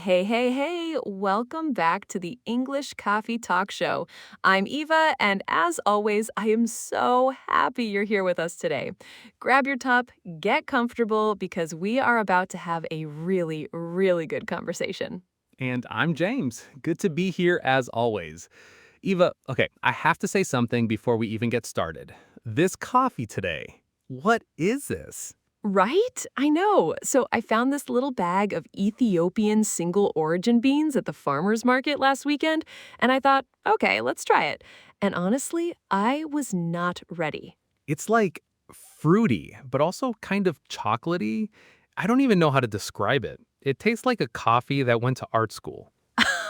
Hey, hey, hey, welcome back to the English Coffee Talk Show. I'm Eva, and as always, I am so happy you're here with us today. Grab your cup, get comfortable, because we are about to have a really, really good conversation. And I'm James. Good to be here as always. Eva, okay, I have to say something before we even get started. This coffee today, what is this? Right? I know. So I found this little bag of Ethiopian single origin beans at the farmer's market last weekend, and I thought, okay, let's try it. And honestly, I was not ready. It's like fruity, but also kind of chocolatey. I don't even know how to describe it. It tastes like a coffee that went to art school.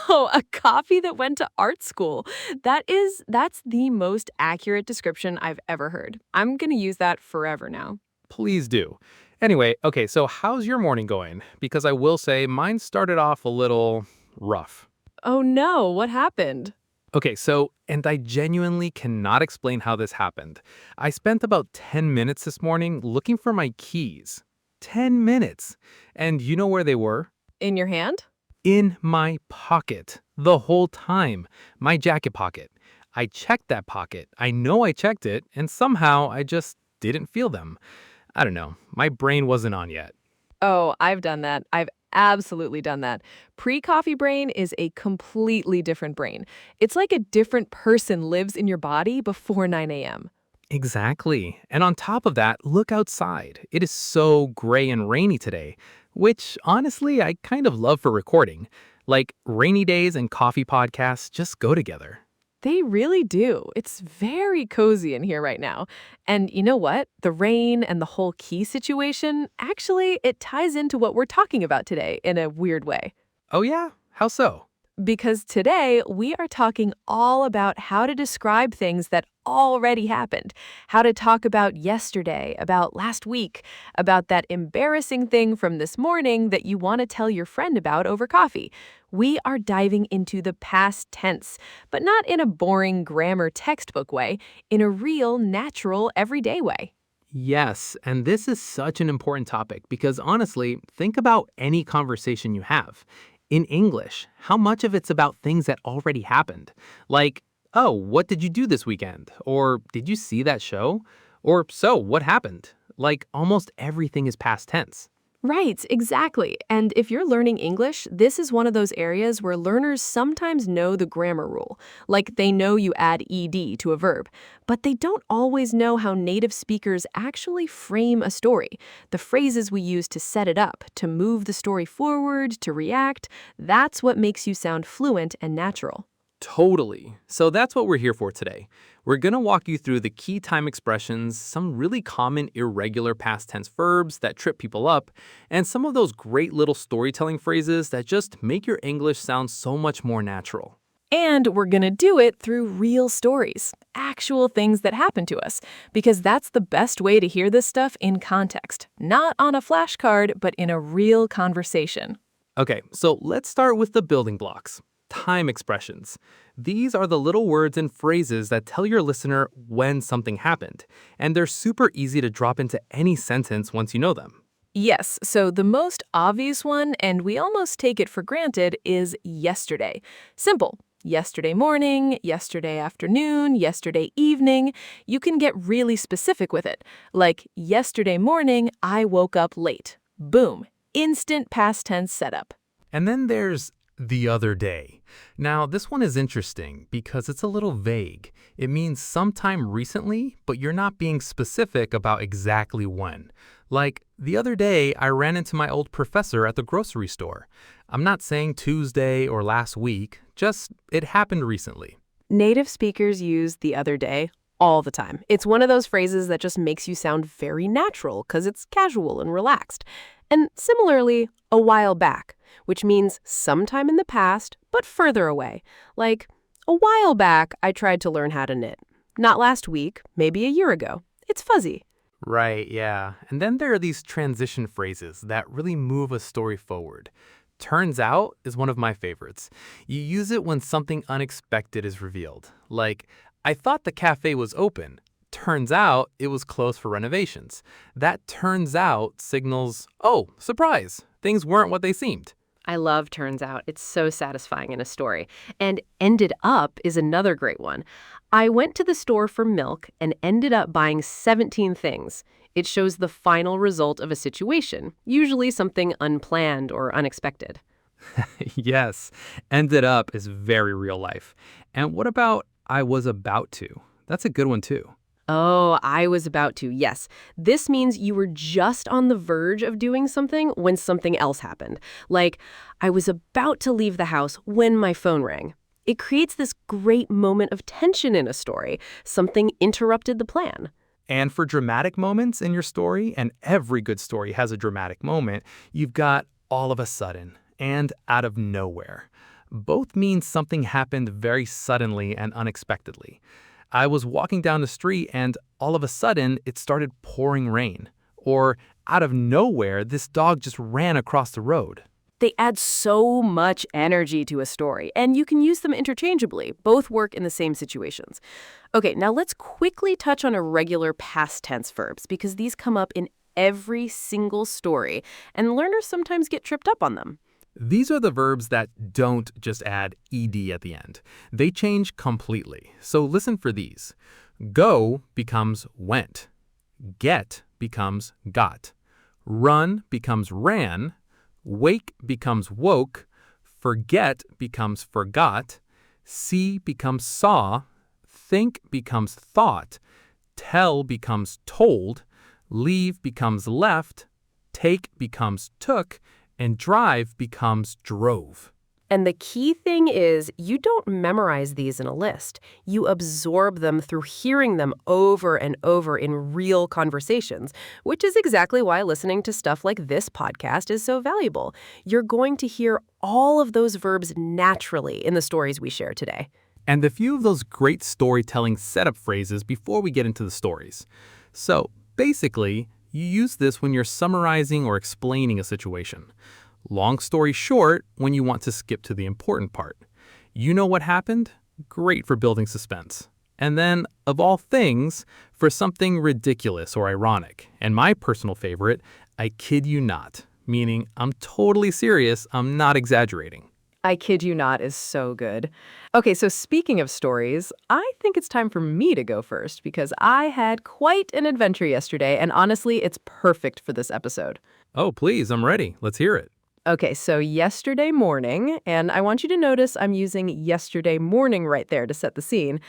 Oh, a coffee that went to art school. That's the most accurate description I've ever heard. I'm going to use that forever now. Please do. Anyway, okay, so how's your morning going? Because I will say mine started off a little rough. Oh no, what happened? Okay, and I genuinely cannot explain how this happened. I spent about 10 minutes this morning looking for my keys. 10 minutes. And you know where they were? In your hand? In my pocket. The whole time. My jacket pocket. I checked that pocket. I know I checked it, and somehow I just didn't feel them. I don't know. My brain wasn't on yet. Oh, I've done that. I've absolutely done that. Pre-coffee brain is a completely different brain. It's like a different person lives in your body before 9 a.m. Exactly. And on top of that, look outside. It is so gray and rainy today, which honestly, I kind of love for recording. Like rainy days and coffee podcasts just go together. They really do. It's very cozy in here right now. And you know what? The rain and the whole key situation, actually, it ties into what we're talking about today in a weird way. Oh, yeah? How so? Because today we are talking all about how to describe things that already happened, how to talk about yesterday, about last week, about that embarrassing thing from this morning that you want to tell your friend about over coffee. We are diving into the past tense, but not in a boring grammar textbook way, in a real, natural, everyday way. Yes, and this is such an important topic because honestly, think about any conversation you have. In English, how much of it's about things that already happened? Like, oh, what did you do this weekend? Or did you see that show? Or so, what happened? Like, almost everything is past tense. Right, exactly. And if you're learning English, this is one of those areas where learners sometimes know the grammar rule. Like they know you add ed to a verb, but they don't always know how native speakers actually frame a story. The phrases we use to set it up, to move the story forward, to react, that's what makes you sound fluent and natural. Totally. So that's what we're here for today. We're going to walk you through the key time expressions, some really common irregular past tense verbs that trip people up, and some of those great little storytelling phrases that just make your English sound so much more natural. And we're going to do it through real stories, actual things that happen to us, because that's the best way to hear this stuff in context, not on a flashcard, but in a real conversation. Okay, so let's start with the building blocks. Time expressions. These are the little words and phrases that tell your listener when something happened, and they're super easy to drop into any sentence once you know them. Yes, so the most obvious one, and we almost take it for granted, is yesterday. Simple. Yesterday morning, yesterday afternoon, yesterday evening. You can get really specific with it. Like, yesterday morning, I woke up late. Boom. Instant past tense setup. And then there's the other day. Now, this one is interesting because it's a little vague. It means sometime recently, but you're not being specific about exactly when. Like, the other day, I ran into my old professor at the grocery store. I'm not saying Tuesday or last week, just it happened recently. Native speakers use the other day all the time. It's one of those phrases that just makes you sound very natural because it's casual and relaxed. And similarly, a while back, which means sometime in the past, but further away. Like, a while back, I tried to learn how to knit. Not last week, maybe a year ago. It's fuzzy. Right, yeah. And then there are these transition phrases that really move a story forward. Turns out is one of my favorites. You use it when something unexpected is revealed. Like, I thought the cafe was open. Turns out it was closed for renovations. That turns out signals, oh, surprise, things weren't what they seemed. I love turns out. It's so satisfying in a story. And ended up is another great one. I went to the store for milk and ended up buying 17 things. It shows the final result of a situation, usually something unplanned or unexpected. Yes, ended up is very real life. And what about I was about to? That's a good one too. Oh, I was about to. Yes. This means you were just on the verge of doing something when something else happened. Like, I was about to leave the house when my phone rang. It creates this great moment of tension in a story. Something interrupted the plan. And for dramatic moments in your story, and every good story has a dramatic moment, you've got all of a sudden and out of nowhere. Both mean something happened very suddenly and unexpectedly. I was walking down the street and all of a sudden it started pouring rain. Or out of nowhere, this dog just ran across the road. They add so much energy to a story, and you can use them interchangeably. Both work in the same situations. Okay, now let's quickly touch on irregular past tense verbs because these come up in every single story, and learners sometimes get tripped up on them. These are the verbs that don't just add ed at the end. They change completely. So listen for these. Go becomes went. Get becomes got. Run becomes ran. Wake becomes woke. Forget becomes forgot. See becomes saw. Think becomes thought. Tell becomes told. Leave becomes left. Take becomes took. And drive becomes drove. And the key thing is you don't memorize these in a list. You absorb them through hearing them over and over in real conversations, which is exactly why listening to stuff like this podcast is so valuable. You're going to hear all of those verbs naturally in the stories we share today. And a few of those great storytelling setup phrases before we get into the stories. So basically, you use this when you're summarizing or explaining a situation. Long story short, when you want to skip to the important part. You know what happened? Great for building suspense. And then, of all things, for something ridiculous or ironic. And my personal favorite, I kid you not, meaning I'm totally serious, I'm not exaggerating. I kid you not is so good. Okay, so speaking of stories, I think it's time for me to go first because I had quite an adventure yesterday, and honestly, it's perfect for this episode. Oh, please, I'm ready. Let's hear it. Okay, so yesterday morning, and I want you to notice I'm using yesterday morning right there to set the scene,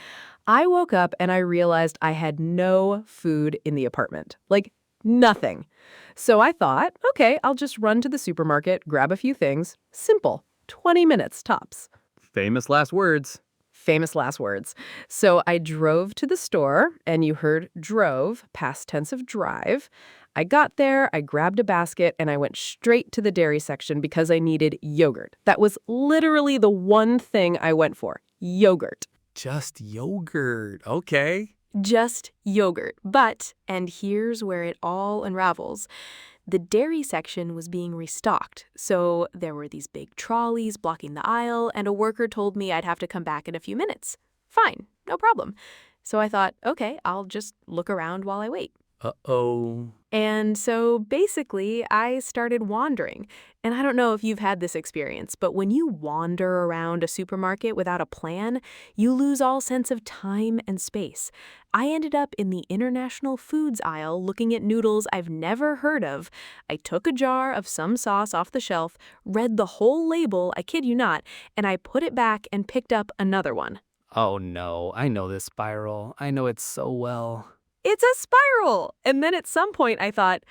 I woke up and I realized I had no food in the apartment. Like, nothing. So I thought, okay, I'll just run to the supermarket, grab a few things. Simple. 20 minutes tops. Famous last words. Famous last words. So I drove to the store, and you heard drove, past tense of drive. I got there, I grabbed a basket, and I went straight to the dairy section because I needed yogurt. That was literally the one thing I went for, yogurt. Just yogurt. Okay. Just yogurt. But, and here's where it all unravels, the dairy section was being restocked, so there were these big trolleys blocking the aisle, and a worker told me I'd have to come back in a few minutes. Fine, no problem. So I thought, okay, I'll just look around while I wait. Uh-oh. And so basically, I started wandering. And I don't know if you've had this experience, but when you wander around a supermarket without a plan, you lose all sense of time and space. I ended up in the international foods aisle looking at noodles I've never heard of. I took a jar of some sauce off the shelf, read the whole label, I kid you not, and I put it back and picked up another one. Oh no, I know this spiral. I know it so well. It's a spiral! And then at some point I thought,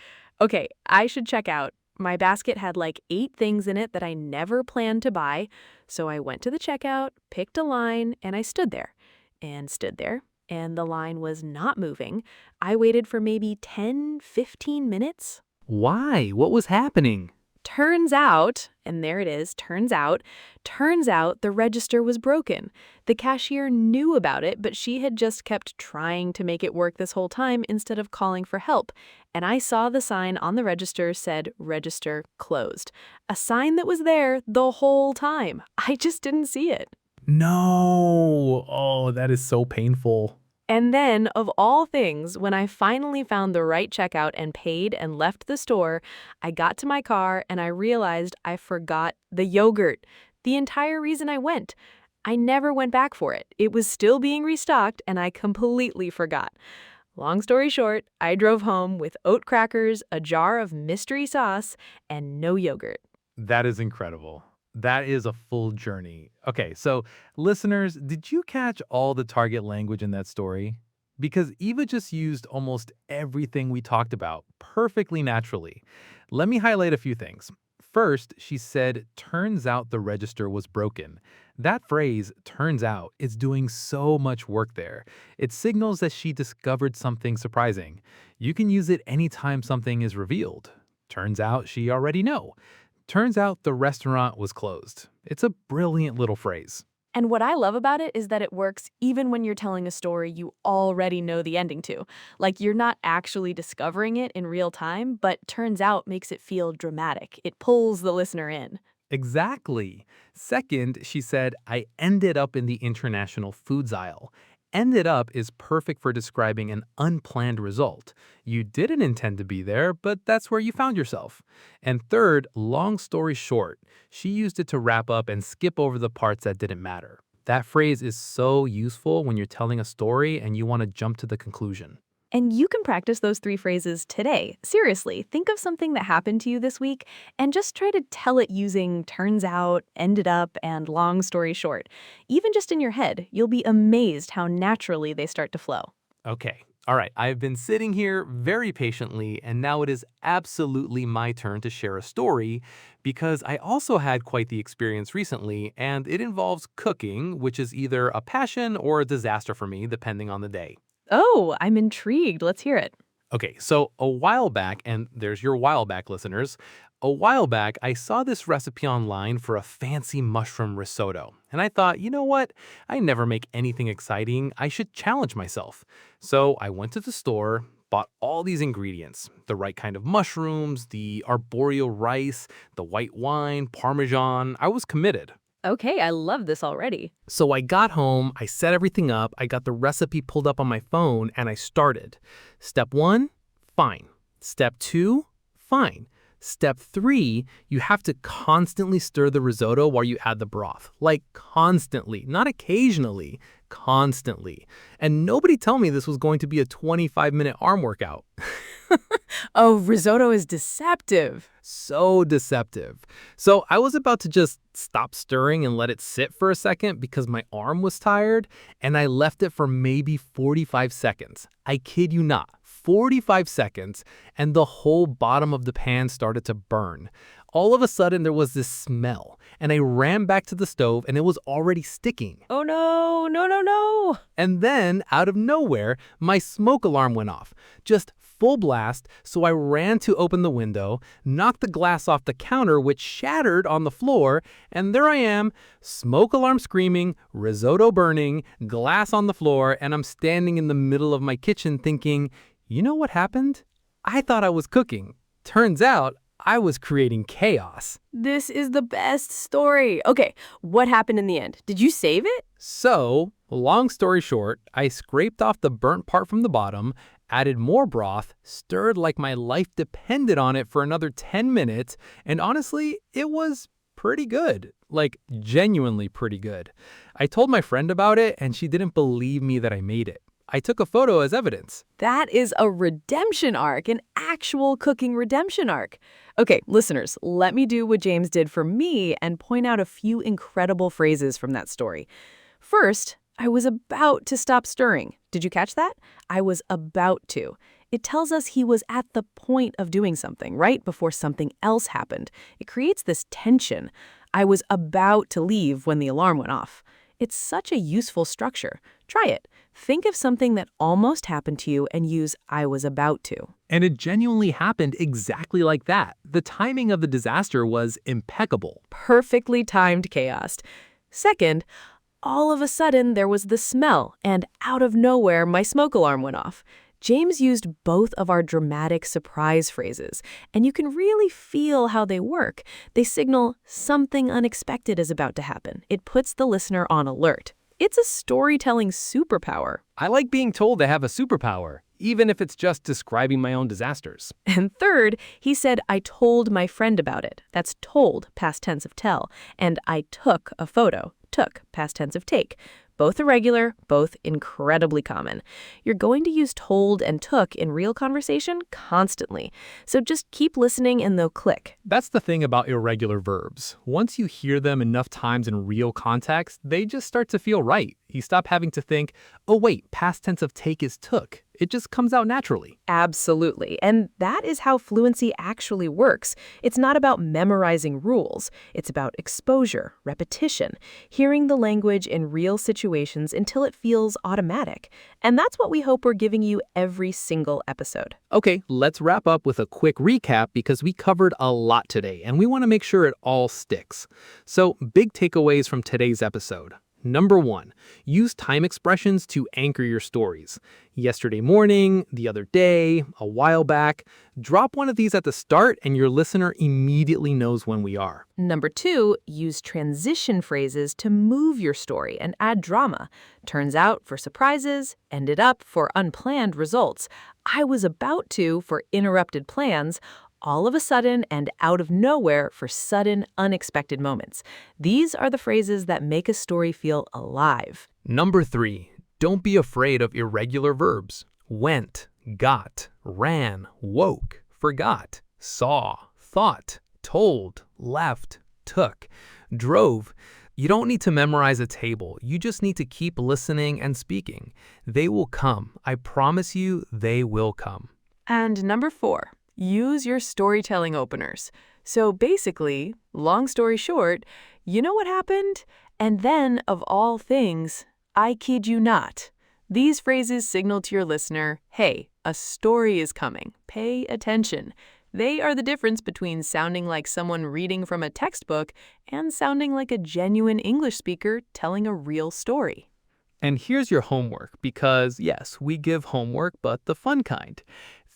okay, I should check out. My basket had like 8 things in it that I never planned to buy. So I went to the checkout, picked a line, and I stood there. And the line was not moving. I waited for maybe 10, 15 minutes. Why? What was happening? Turns out, and there it is, turns out the register was broken. The cashier knew about it, but she had just kept trying to make it work this whole time instead of calling for help. And I saw the sign on the register said, "Register closed." A sign that was there the whole time. I just didn't see it. No. Oh, that is so painful. And then, of all things, when I finally found the right checkout and paid and left the store, I got to my car and I realized I forgot the yogurt. The entire reason I went. I never went back for it. It was still being restocked and I completely forgot. Long story short, I drove home with oat crackers, a jar of mystery sauce, and no yogurt. That is incredible. That is a full journey. Okay, so listeners, did you catch all the target language in that story? Because Eva just used almost everything we talked about perfectly naturally. Let me highlight a few things. First, she said, turns out the register was broken. That phrase, turns out, is doing so much work there. It signals that she discovered something surprising. You can use it anytime something is revealed. Turns out she already know. Turns out the restaurant was closed. It's a brilliant little phrase. And what I love about it is that it works even when you're telling a story you already know the ending to. Like you're not actually discovering it in real time, but turns out makes it feel dramatic. It pulls the listener in. Exactly. Second, she said, I ended up in the international foods aisle. Ended up is perfect for describing an unplanned result. You didn't intend to be there, but that's where you found yourself. And third, long story short, she used it to wrap up and skip over the parts that didn't matter. That phrase is so useful when you're telling a story and you want to jump to the conclusion. And you can practice those three phrases today. Seriously, think of something that happened to you this week and just try to tell it using turns out, ended up, and long story short. Even just in your head, you'll be amazed how naturally they start to flow. Okay. All right. I've been sitting here very patiently, and now it is absolutely my turn to share a story because I also had quite the experience recently, and it involves cooking, which is either a passion or a disaster for me, depending on the day. Oh, I'm intrigued. Let's hear it. Okay, so a while back, and there's your while back listeners, a while back I saw this recipe online for a fancy mushroom risotto. And I thought, you know what? I never make anything exciting. I should challenge myself. So I went to the store, bought all these ingredients, the right kind of mushrooms, the arboreal rice, the white wine, parmesan. I was committed. Okay, I love this already. So I got home, I set everything up, I got the recipe pulled up on my phone, and I started. Step 1, fine. Step 2, fine. Step 3, you have to constantly stir the risotto while you add the broth. Like constantly, not occasionally, constantly. And nobody tell me this was going to be a 25-minute arm workout. Oh, risotto is deceptive. So deceptive. So I was about to just stop stirring and let it sit for a second because my arm was tired, and I left it for maybe 45 seconds. I kid you not, 45 seconds, and the whole bottom of the pan started to burn. All of a sudden, there was this smell, and I ran back to the stove, and it was already sticking. Oh no, no, no, no. And then, out of nowhere, my smoke alarm went off. Just full blast, so I ran to open the window, knocked the glass off the counter, which shattered on the floor, and there I am, smoke alarm screaming, risotto burning, glass on the floor, and I'm standing in the middle of my kitchen thinking, you know what happened? I thought I was cooking. Turns out, I was creating chaos. This is the best story. Okay, what happened in the end? Did you save it? So, long story short, I scraped off the burnt part from the bottom, added more broth, stirred like my life depended on it for another 10 minutes, and honestly, it was pretty good. Like, genuinely pretty good. I told my friend about it, and she didn't believe me that I made it. I took a photo as evidence. That is a redemption arc, an actual cooking redemption arc. Okay, listeners, let me do what James did for me and point out a few incredible phrases from that story. First, I was about to stop stirring. Did you catch that? I was about to. It tells us he was at the point of doing something, right before something else happened. It creates this tension. I was about to leave when the alarm went off. It's such a useful structure. Try it. Think of something that almost happened to you and use I was about to. And it genuinely happened exactly like that. The timing of the disaster was impeccable. Perfectly timed chaos. Second, all of a sudden there was the smell, and out of nowhere my smoke alarm went off. James used both of our dramatic surprise phrases, and you can really feel how they work. They signal something unexpected is about to happen. It puts the listener on alert. It's a storytelling superpower. I like being told I have a superpower, even if it's just describing my own disasters. And third, he said, I told my friend about it. That's told, past tense of tell. And I took a photo. Took, past tense of take. Both irregular, both incredibly common. You're going to use told and took in real conversation constantly. So just keep listening and they'll click. That's the thing about irregular verbs. Once you hear them enough times in real context, they just start to feel right. You stop having to think, oh wait, past tense of take is took. It just comes out naturally. Absolutely. And that is how fluency actually works. It's not about memorizing rules. It's about exposure, repetition, hearing the language in real situations until it feels automatic. And that's what we hope we're giving you every single episode. Okay, let's wrap up with a quick recap because we covered a lot today and we want to make sure it all sticks. So, big takeaways from today's episode. Number 1, use time expressions to anchor your stories. Yesterday morning, the other day, a while back. Drop one of these at the start and your listener immediately knows when we are. Number 2, use transition phrases to move your story and add drama. Turns out for surprises, ended up for unplanned results. I was about to for interrupted plans. All of a sudden and out of nowhere for sudden, unexpected moments. These are the phrases that make a story feel alive. Number 3, don't be afraid of irregular verbs. Went, got, ran, woke, forgot, saw, thought, told, left, took, drove. You don't need to memorize a table. You just need to keep listening and speaking. They will come. I promise you, they will come. And number 4. Use your storytelling openers. So basically, long story short, you know what happened? And then, of all things, I kid you not. These phrases signal to your listener, hey, a story is coming. Pay attention. They are the difference between sounding like someone reading from a textbook and sounding like a genuine English speaker telling a real story. And here's your homework because, yes, we give homework, but the fun kind.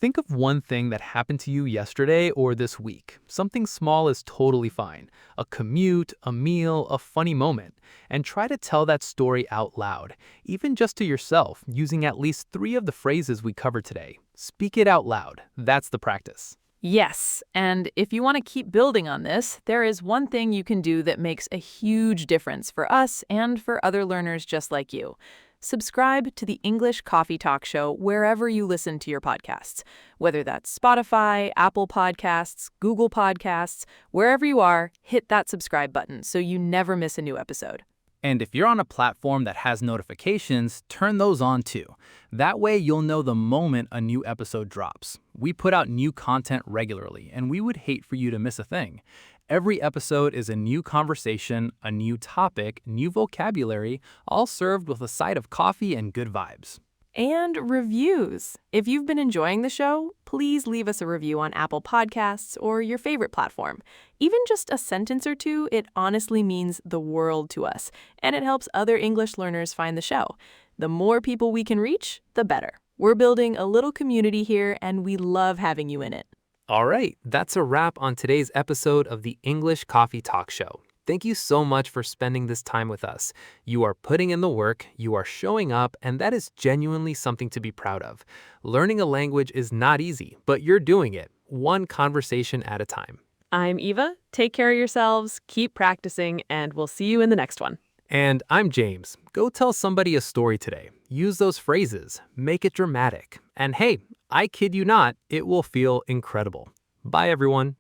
Think of one thing that happened to you yesterday or this week. Something small is totally fine. A commute, a meal, a funny moment. And try to tell that story out loud, even just to yourself, using at least 3 of the phrases we covered today. Speak it out loud. That's the practice. Yes, and if you want to keep building on this, there is one thing you can do that makes a huge difference for us and for other learners just like you. Subscribe to the English Coffee Talk Show wherever you listen to your podcasts, whether that's Spotify, Apple Podcasts, Google Podcasts, wherever you are, hit that subscribe button so you never miss a new episode. And if you're on a platform that has notifications, turn those on too. That way you'll know the moment a new episode drops. We put out new content regularly, and we would hate for you to miss a thing. Every episode is a new conversation, a new topic, new vocabulary, all served with a side of coffee and good vibes. And reviews. If you've been enjoying the show, please leave us a review on Apple Podcasts or your favorite platform. Even just a sentence or two, it honestly means the world to us, and it helps other English learners find the show. The more people we can reach, the better. We're building a little community here, and we love having you in it. All right, that's a wrap on today's episode of the English Coffee Talk Show. Thank you so much for spending this time with us. You are putting in the work, you are showing up, and that is genuinely something to be proud of. Learning a language is not easy, but you're doing it, one conversation at a time. I'm Eva. Take care of yourselves, keep practicing, and we'll see you in the next one. And I'm James. Go tell somebody a story today. Use those phrases. Make it dramatic. And hey, I kid you not, it will feel incredible. Bye, everyone.